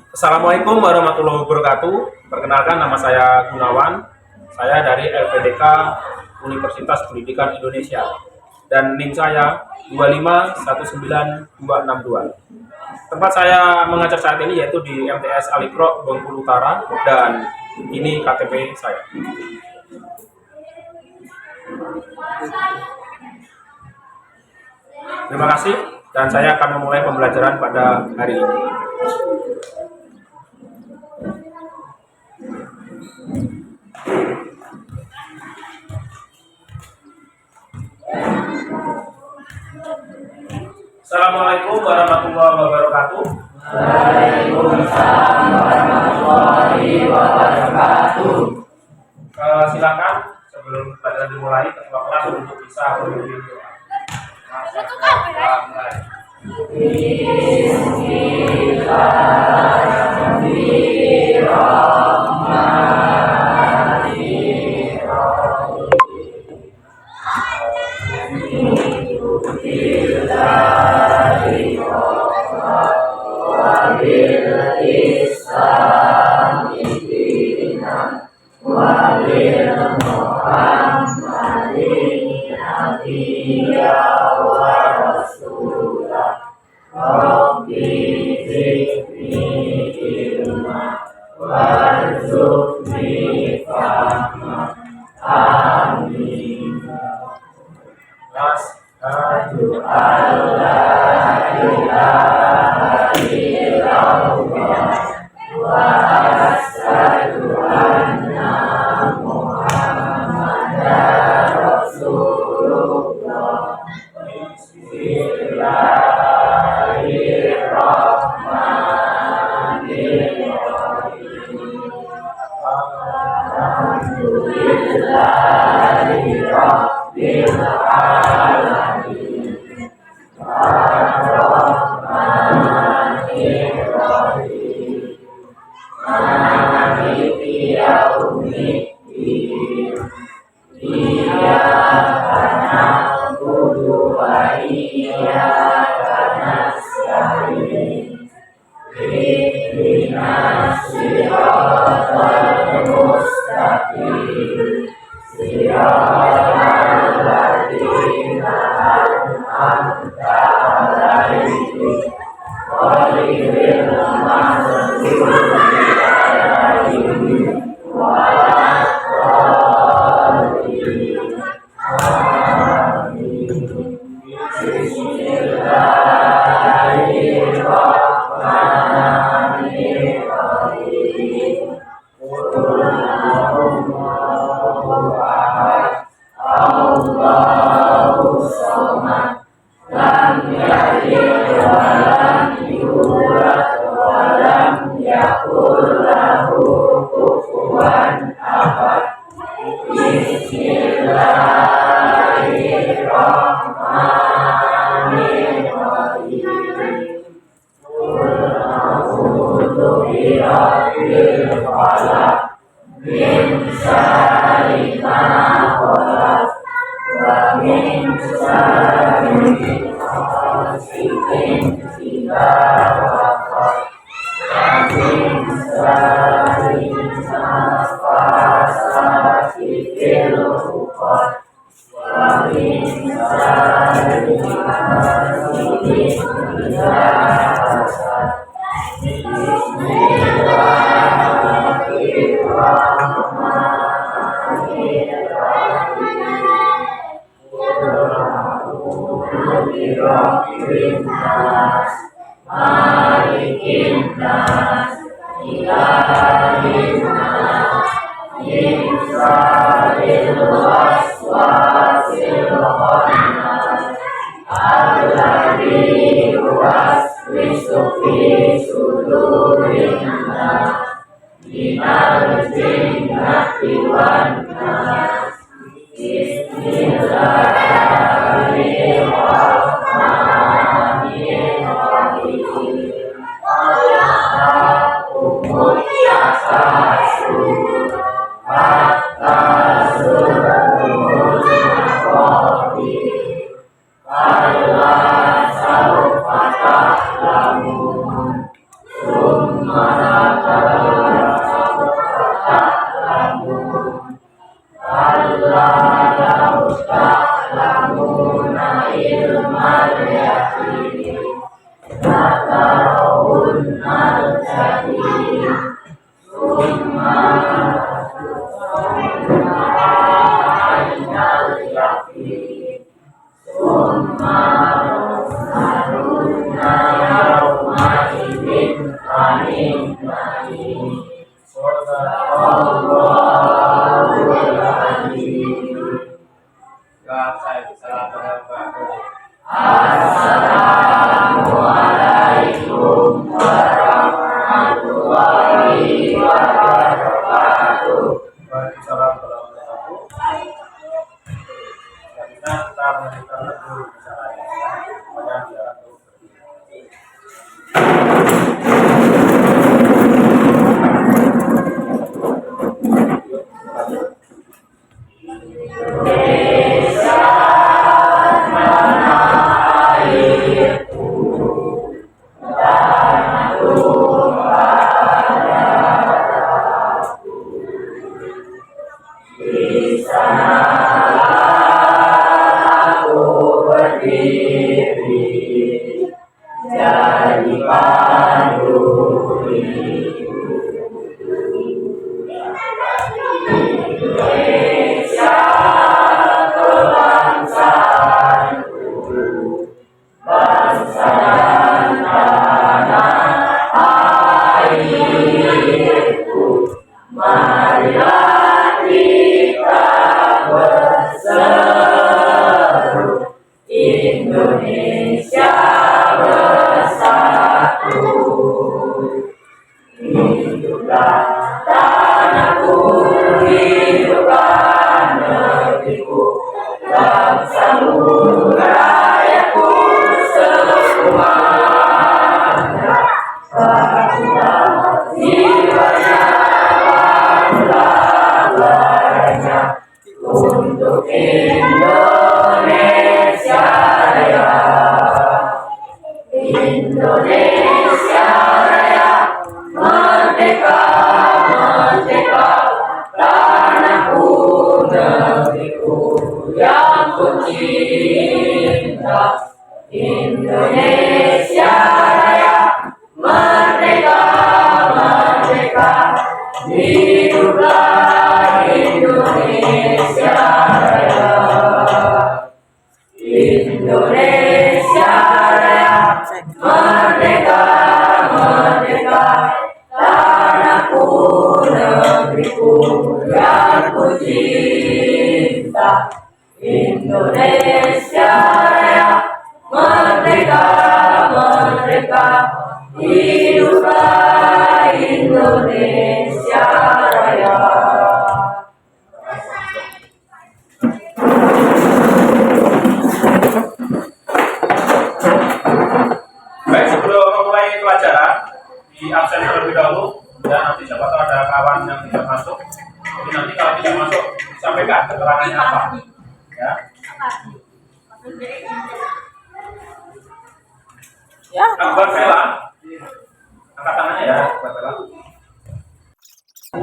Assalamualaikum warahmatullahi wabarakatuh. Perkenalkan, nama saya Gunawan. Saya dari LPDK Universitas Pendidikan Indonesia. Dan NIM saya 2519262. Tempat saya mengajar saat ini yaitu di MTS Alikro Bengkulu Utara, dan ini KTP saya. Terima kasih, dan saya akan memulai pembelajaran pada hari ini. Assalamualaikum warahmatullahi wabarakatuh. Waalaikumsalam warahmatullahi wabarakatuh. Silakan sebelum pelajaran dimulai, ketua kelas untuk bisa memimpin doa.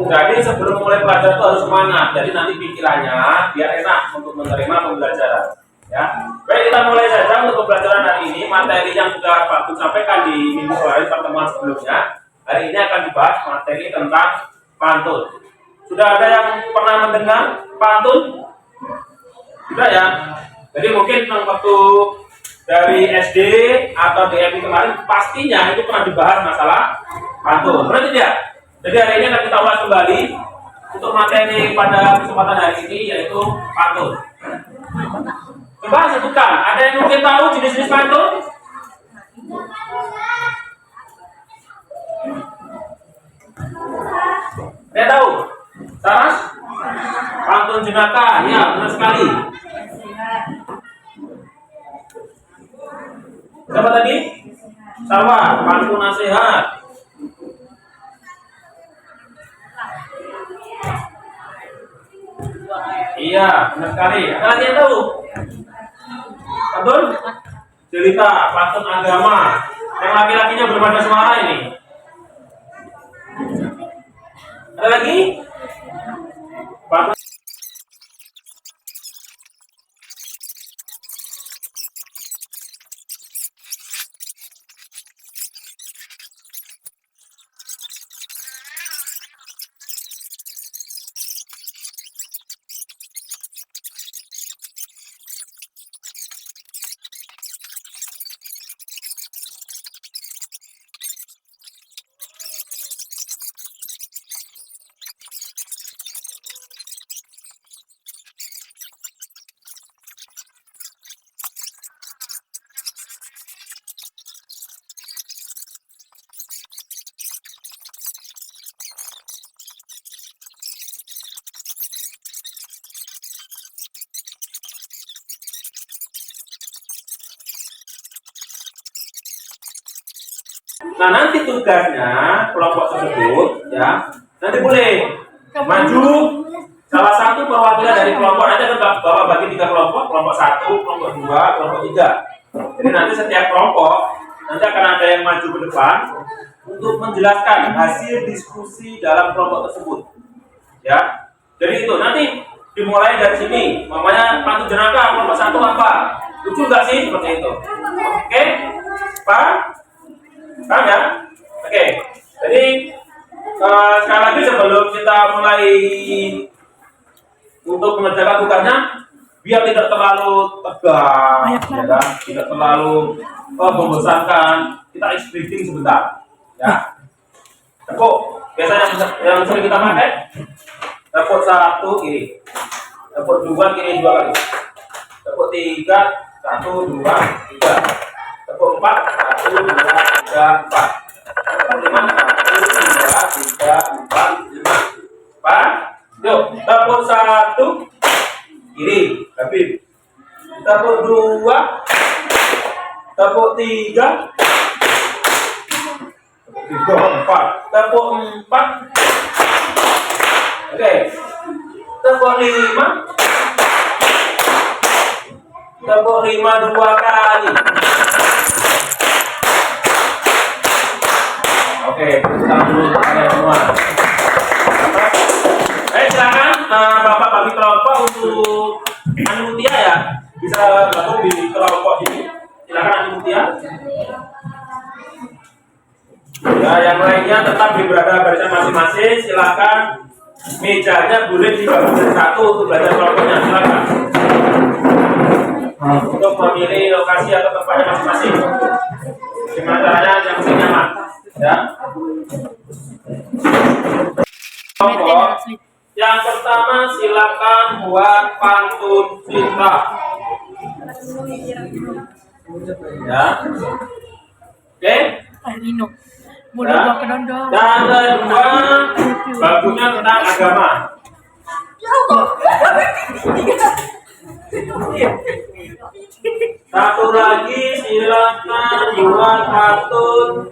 Jadi sebelum mulai pelajaran itu harus semangat. Jadi nanti pikirannya biar enak untuk menerima pembelajaran. Ya, baik kita mulai saja untuk pembelajaran hari ini. Materi yang sudah Pak Gun sampaikan di minggu kemarin pertemuan sebelumnya. Hari ini akan dibahas materi tentang pantun. Sudah ada yang pernah mendengar pantun? Sudah ya. Jadi mungkin waktu dari SD atau DMI kemarin pastinya itu pernah dibahas masalah pantun. Benar tidak? Jadi hari ini akan kita ulas kembali untuk materi pada kesempatan hari ini yaitu pantun. Coba sebutkan, ada yang mungkin tahu jenis-jenis pantun? Saya tahu. Saras? Pantun jenaka, ya benar sekali. Siapa tadi? Salwa, pantun nasihat. Iya, benar sekali. Ada lagi yang tahu? Pantun? Cerita, pantun agama. Yang laki-lakinya berbeda suara ini. Ada lagi? Pak. Nah, nanti tugasnya kelompok tersebut ya, nanti boleh maju salah satu perwakilan dari kelompok. Nanti akan Bapak bagi 3 kelompok, kelompok 1, kelompok 2, kelompok 3. Jadi nanti setiap kelompok nanti akan ada yang maju ke depan untuk menjelaskan hasil diskusi dalam kelompok tersebut. Ya. Jadi itu nanti dimulai dari sini. Namanya Pantu Jenaka kelompok 1 apa? Lucu nggak sih seperti itu? Oke? Paham? Paham ya? Oke. Jadi sekali lagi sebelum kita mulai untuk mengerjakan tugasnya, biar tidak terlalu tegang, ya kan? Tidak terlalu membosankan, kita briefing sebentar, ya. Tepuk biasanya yang sering kita pakai, tepuk 1 kiri, tepuk 2 kiri 2 kali, tepuk 3 1 2 3, tepuk 4 1 2 3 4, tepuk 5 1 2 3 4 5. Pak, yuk tepuk 1 kiri, habis. Tepuk 2, tepuk 3, tepuk 4, tepuk 4. Oke. Tepuk 5. Tepuk 5 2 kali. Oke, kita dulu untuk kalian semua. Silakan Bapak bagi kelompok untuk Anutia ya. Bisa gabung di kelompok ini. Silakan Anutia. Ya, yang lainnya tetap berada barisan masing-masing. Silakan mejanya boleh dibagi dari 1 untuk belajar kelompoknya. Silakan. Untuk memilih lokasi atau tempatnya masing-masing. Gimana caranya yang paling nyaman? Ya. Kelompok yang pertama silakan buat pantun cinta. Ya. Oke. Nino. Boleh bawa ke dondong. Dan kedua, bagunya tentang agama. Satu lagi silakan buat pantun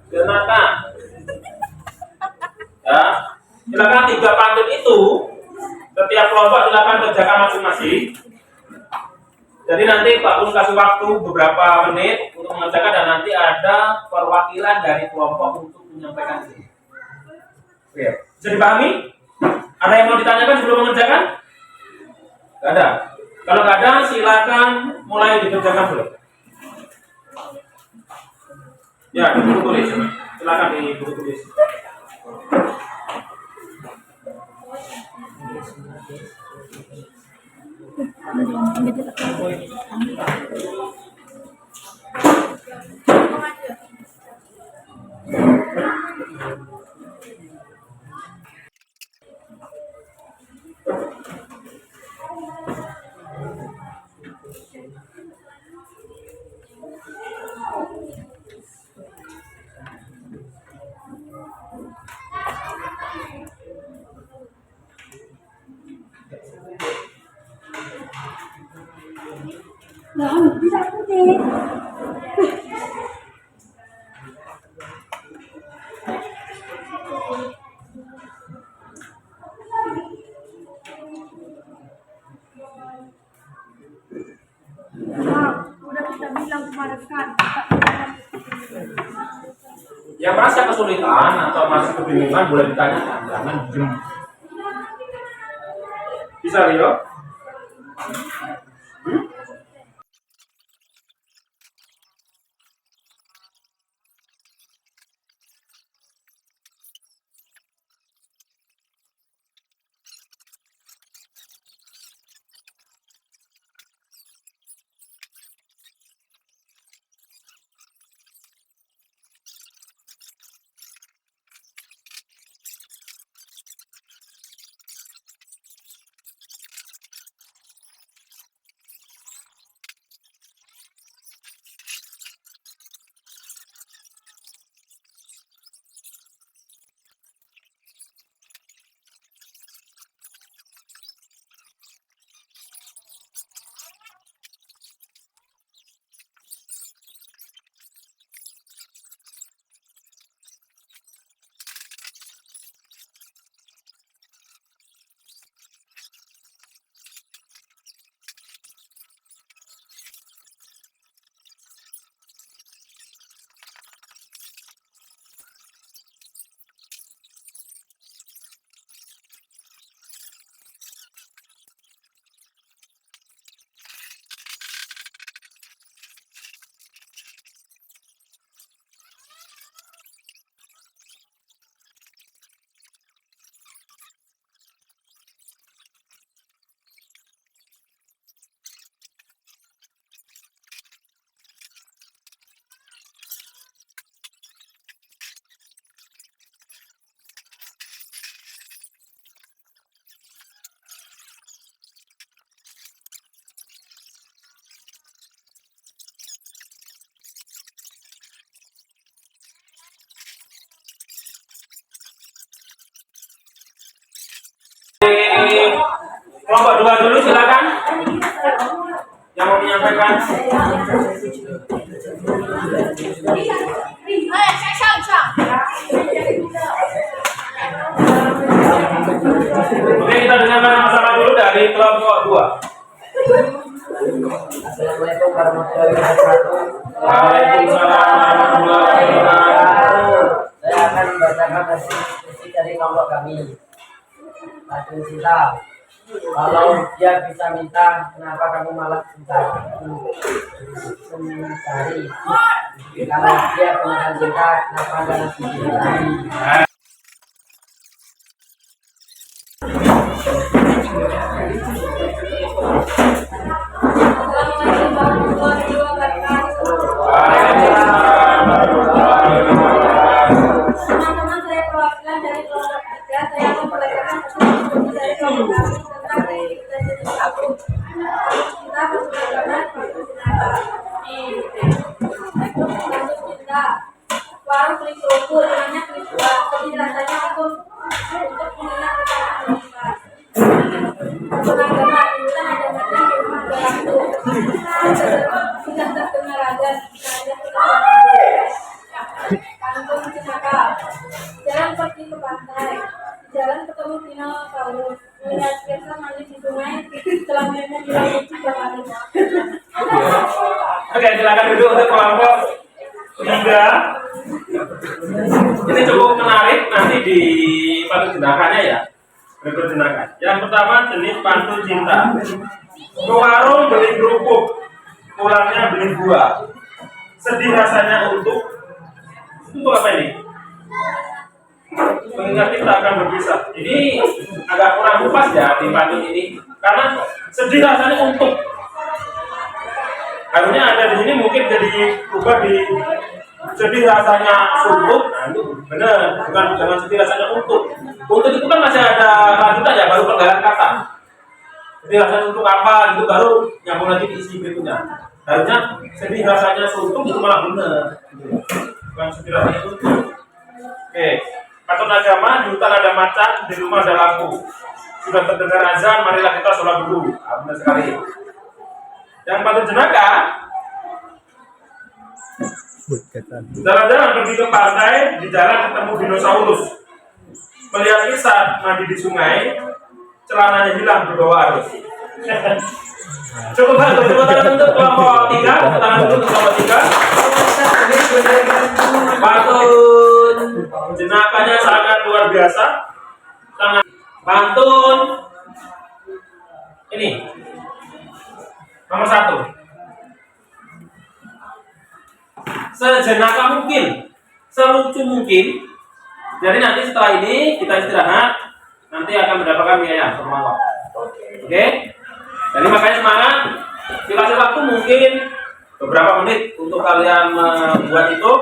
Jonathan. Ya, silakan 3 pantun itu setiap kelompok silakan kerjakan masing-masing. Jadi nanti Pak Bun kasih waktu beberapa menit untuk mengerjakan dan nanti ada perwakilan dari kelompok untuk menyampaikan ini. Oke, bisa dipahami? Ada yang mau ditanyakan sebelum mengerjakan? Gak ada. Kalau nggak ada, silakan mulai dikerjakan dulu. Ya, di buku tulis. Silakan di buku tulis. Nah, bisa putih. Udah kita bilang kemarin kan. Yang merasa kesulitan atau masih kebingungan boleh ditanyakan, jangan diem. Bisa Rio? Kelompok 2 dulu silakan. Yang mau menyampaikan. Oke, kita dengarkan sama-sama dulu dari kelompok 2. Assalamualaikum warahmatullahi wabarakatuh. Waalaikumsalam warahmatullahi wabarakatuh. Saya akan membacakan deskripsi dari kelompok kami. Patung cinta. Kalau dia bisa minta, kenapa kamu malah cinta? Mencari. Kalau dia beneran cinta, kenapa nggak ngasih diri? Teman-teman, saya perwakilan dari kelompok 3. Saya memperlihatkan dari kelompok kami tentang cita-cita aku. Cinta berkelanjutan, cinta. Warung beli kerupuk, namanya beli buah. Sedih rasanya untuk mengingat kesalahan kita. Beragama, insan ada macam di rumah berlaku. Sudah terdengar azan, saya Kampung Cinaka. Jalan pergi ke pantai. Jalan ketemu Pino Paulus. Melihat Kirsa mandi di sungai. Setelah mereka bilang juga mandi. Oke, silakan duduk untuk kelompok 3. Ini cukup menarik nanti di pantun jenakanya ya. Berikut jenaka. Yang pertama jenis pantun cinta. Ke warung beli kerupuk, pulangnya beli buah. Sedih rasanya untuk apa ini? Mengingat kita akan berpisah. Ini agak kurang pas ya di pantun ini, karena sedih rasanya untuk. Harusnya ada di sini mungkin jadi ubah di sedih rasanya suntuk. Nah itu benar, bukan jangan sedih rasanya untuk. Untuk itu kan masih ada lanjutan ya, baru penggalan kata. Sedih rasanya untuk apa? Itu baru nyambung lagi di isi berikutnya. Harusnya sedih rasanya suntuk itu malah benar. Bukan sedih rasanya suntuk. Oke, pantun agama di hutan ada macan, di rumah ada lampu. Sudah terdengar azan, marilah kita sholat dulu. Benar sekali. Yang pantun jenaka, jalan-jalan pergi ke pantai, di jalan ketemu dinosaurus. Melihat Isa mandi di sungai, celananya hilang berbawa arus. Cukup bagus, tepuk tangan untuk kelompok 3, tepuk tangan dulu untuk kelompok 3. Pantun Jenakanya sangat luar biasa, sangat pantun. Ini nomor 1. Sejenaka mungkin, selucu mungkin. Jadi nanti setelah ini kita istirahat, nanti akan mendapatkan biaya bermanfaat. Oke? Jadi makanya semangat. Dikasih waktu mungkin beberapa menit untuk kalian membuat itu.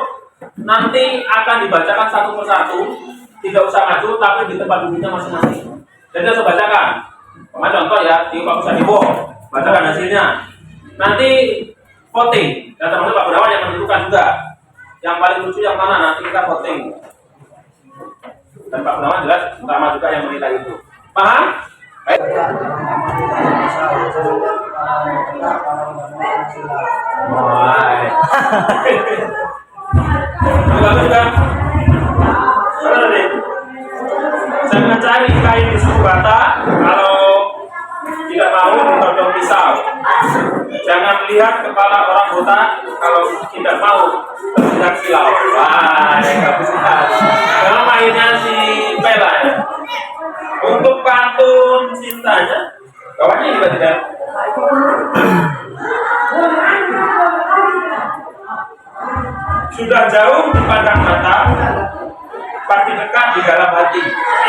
Nanti akan dibacakan satu persatu, tidak usah maju, tapi di tempat duduknya masing-masing. Jadi saya bacakan. Contoh ya, di Pak Kusadiwo, bacakan hasilnya. Nanti voting, dan termasuk Pak Gunawan yang menentukan juga. Yang paling lucu yang mana, nanti kita voting. Dan Pak Gunawan jelas utama juga yang menilai itu. Paham? Baik. Mulai. Bagus kan? Mana tadi? Jangan cari kain di suku bata kalau tidak mau ditodong pisau. Jangan lihat kepala orang buta kalau tidak mau terlihat silau. Wah, yang bagus sekali. Kalau mainnya si Pela ya. Untuk pantun cintanya, kawannya juga tidak. Sudah jauh dipandang mata, pasti dekat di dalam hati.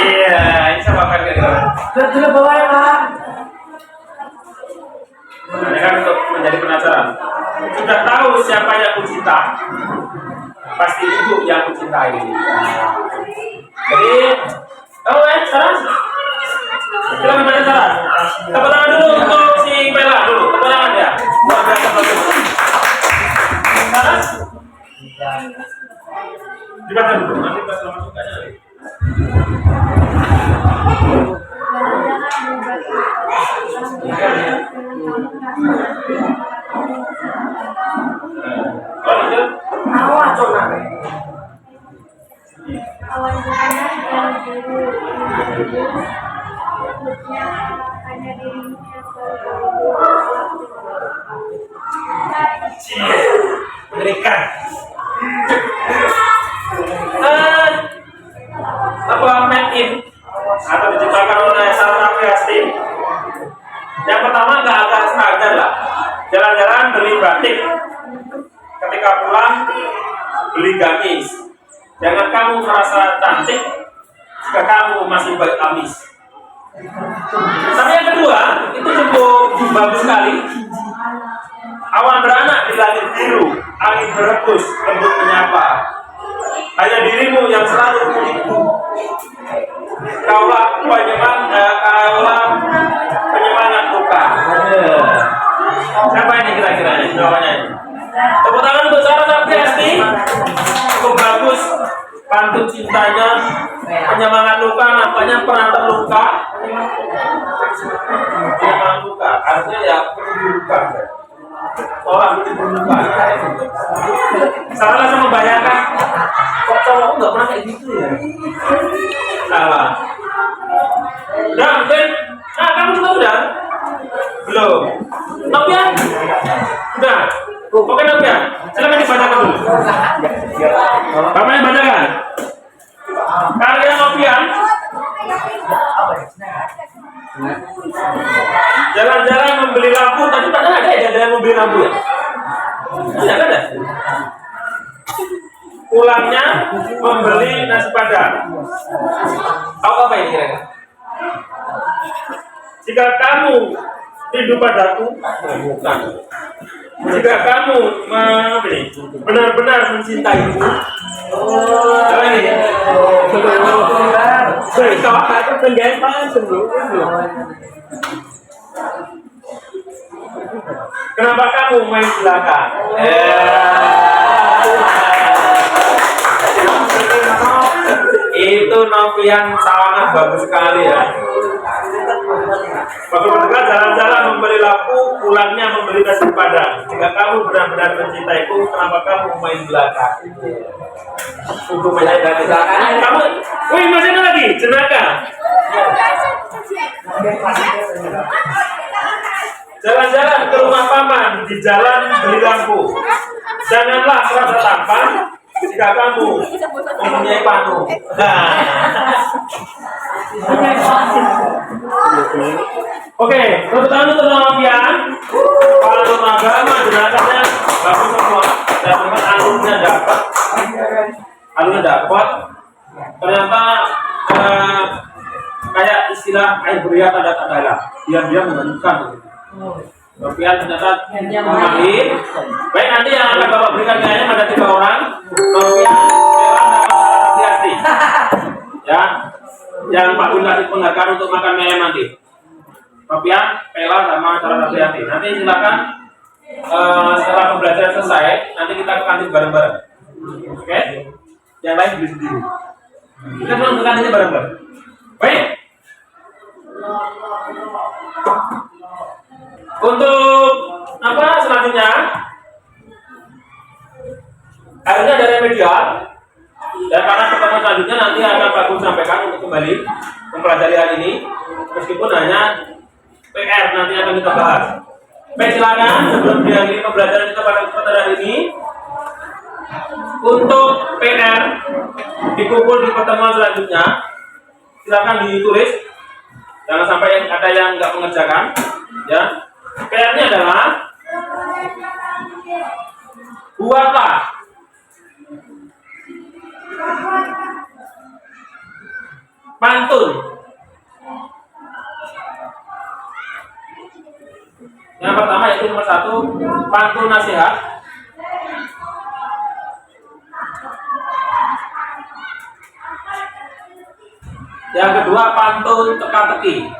Iya, ini sama kan gitu. Dulu bawa ya Pak. Nah, ini kan untuk menjadi penasaran. Sudah tahu siapa yang ku cinta, pasti ibu yang ku cintai. Jadi, Saras, kita membaca Saras. Tepuk tangan dulu untuk si Pela dulu. Tepuk tangan ya. Luar biasa bagus. Saras, dibaca dulu. Nanti pas lama sukanya. Awan panas dan biru rambutnya hanya dirinya Mengerikan. Apa made in atau diciptakan oleh Sarana Kreasi. Yang pertama agak standar lah. Jalan-jalan beli batik. Ketika pulang beli gamis. Jangan kamu merasa cantik jika kamu masih baik amis. Tapi yang kedua itu cukup bagus sekali. Awan beranak di langit biru, angin berhembus, lembut menyapa. Hanya dirimu yang selalu menipu. Kaulah penyemangat luka. Siapa ini kira-kira nih jawabannya? Tepuk tangan untuk Sarana Kreasi. Cukup bagus. Pantun cintanya, penyemangat luka, nampaknya pernah terluka. Penyemangat luka, artinya ya penuh luka. Orang itu berluka. Saya langsung membayangkan, kok cowok nggak pernah kayak gitu ya? Salah. Udah, mungkin. Nah, kamu juga udah? Belum. Nopian? Udah. Oke, Nopian. Silakan dibacakan dulu. Kamu yang bacakan. Karya Nopian. Jalan-jalan membeli lampu. Tadi mana ada ya jalan membeli lampu ya? Tidak ada. Pulangnya membeli nasi padang. Tahu apa ini kira-kira? Jika kamu rindu padaku, bukan. Jika kamu benar-benar mencintaiku, apa ini? Itu penjahit sebelumnya. Kenapa kamu main belakang? Itu Nopian sangat bagus sekali ya. Bagaimana jalan-jalan membeli lampu, pulangnya membeli nasi padang. Jika kamu benar-benar mencintaiku, kenapa kamu main belakang? Untuk main belakang. Kamu, wih masih ada lagi, jenaka. Jalan-jalan ke rumah paman, di jalan beli lampu. Janganlah merasa tampan, jika kamu mempunyai panu. Oke, tepuk tangan untuk Pian. Para agama jenazahnya bagus semua. Dan memang alurnya dapat. Ternyata kayak istilah air beria tanda adalah dia menentukan. Pian ternyata memahami. Baik, nanti yang akan Bapak berikan nilainya ada 3 orang. Pian, Hati-hati. Ya, yang Pak Bun kasih penghargaan untuk makan mie ayam nanti. Pian, Pela sama cara Hati-hati. Nanti silakan setelah pembelajaran selesai, nanti kita ke kantin bareng-bareng. Oke? Yang lain beli sendiri. Kita pulang ke kantinnya bareng-bareng. Baik. Untuk apa selanjutnya? Akhirnya ada remedial. Dan karena pertemuan selanjutnya nanti akan Pak Gun sampaikan untuk kembali mempelajari hari ini, meskipun hanya PR nanti akan kita bahas. Baik, silakan sebelum diakhiri pembelajaran kita pada kesempatan hari ini, untuk PR dikumpul di pertemuan selanjutnya, silakan ditulis. Jangan sampai ada yang nggak mengerjakan, ya. PR-nya adalah buatlah pantun. Yang pertama yaitu nomor 1, pantun nasihat. Yang kedua, pantun teka-teki.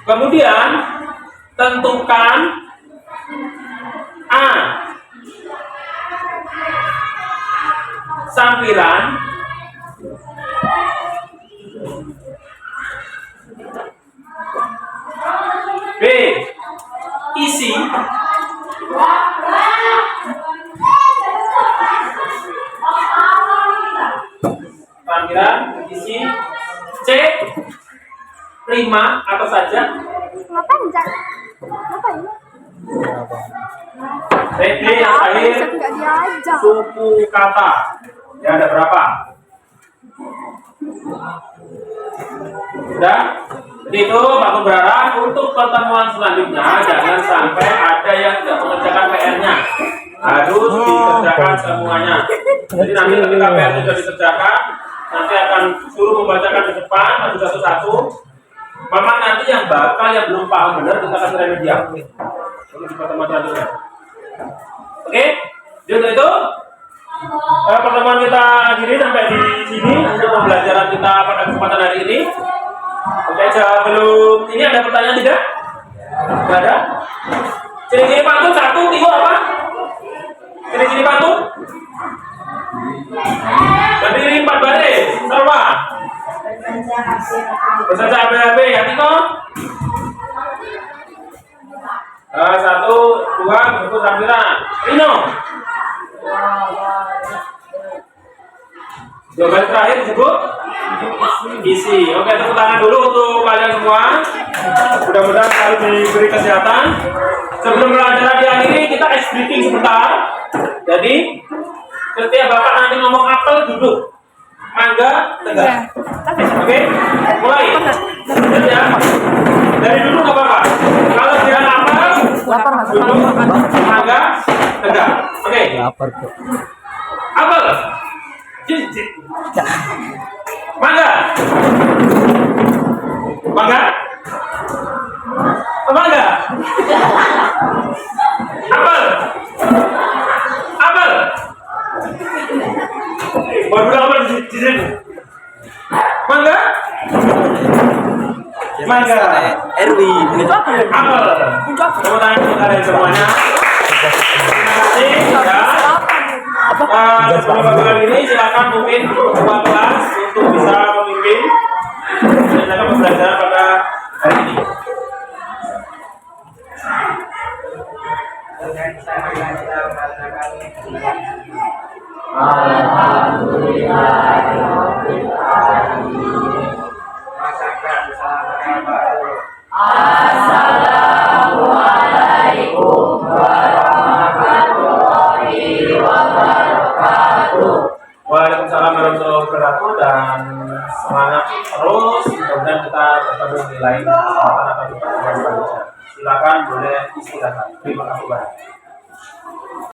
Kemudian tentukan A, sampiran. B, isi. Sampiran, isi. C, prima atau saja. D yang terakhir, suku kata. Ya, ada berapa? Sudah? Jadi itu Pak Gun berharap untuk pertemuan selanjutnya jangan sampai ada yang tidak mengerjakan PR-nya. Harus dikerjakan semuanya. Jadi nanti ketika PR sudah dikerjakan, nanti akan suruh membacakan di depan maju satu-satu. Memang nanti yang bakal yang belum paham benar kita kasih remedial untuk di pertemuan selanjutnya. Oke, jadi itu pertemuan kita akhiri sampai di sini untuk pembelajaran kita pada kesempatan hari ini. Oke, sebelum ini ada pertanyaan tidak? Tidak ada. Ciri-ciri pantun 1, Tio apa? Ciri-ciri pantun? Berdiri 4 baris, Sarwa. Bersaja AB-AB ya, Tiko? 1, 2, bentuk sampiran. Rino. 2 baris terakhir disebut isi. Oke, tepuk tangan dulu untuk kalian semua. Mudah-mudahan selalu diberi kesehatan. Sebelum pelajaran diakhiri, kita ice breaking sebentar. Jadi, ketika Bapak nanti ngomong apel, duduk. Mangga, tegak. Oke, mulai. Jadi ya, dari dulu nggak apa-apa. Kalau dia apel, duduk. Mangga, tegak. Oke. Apel. Cincin. Mangga. Mangga. Mangga. Apel. Apel. Baru apel di sini. Mangga. Mangga. Erwin. Apel. Tepuk tangan untuk kalian semuanya. Terima kasih. Ya. Sebelum pembelajaran ini silakan mungkin ketua kelas untuk bisa memimpin dan akan pembelajaran pada hari ini. Assalamualaikum terus. Mudah-mudahan kita bertemu di lain kesempatan atau di pertemuan selanjutnya. Silakan boleh istirahat. Terima kasih banyak.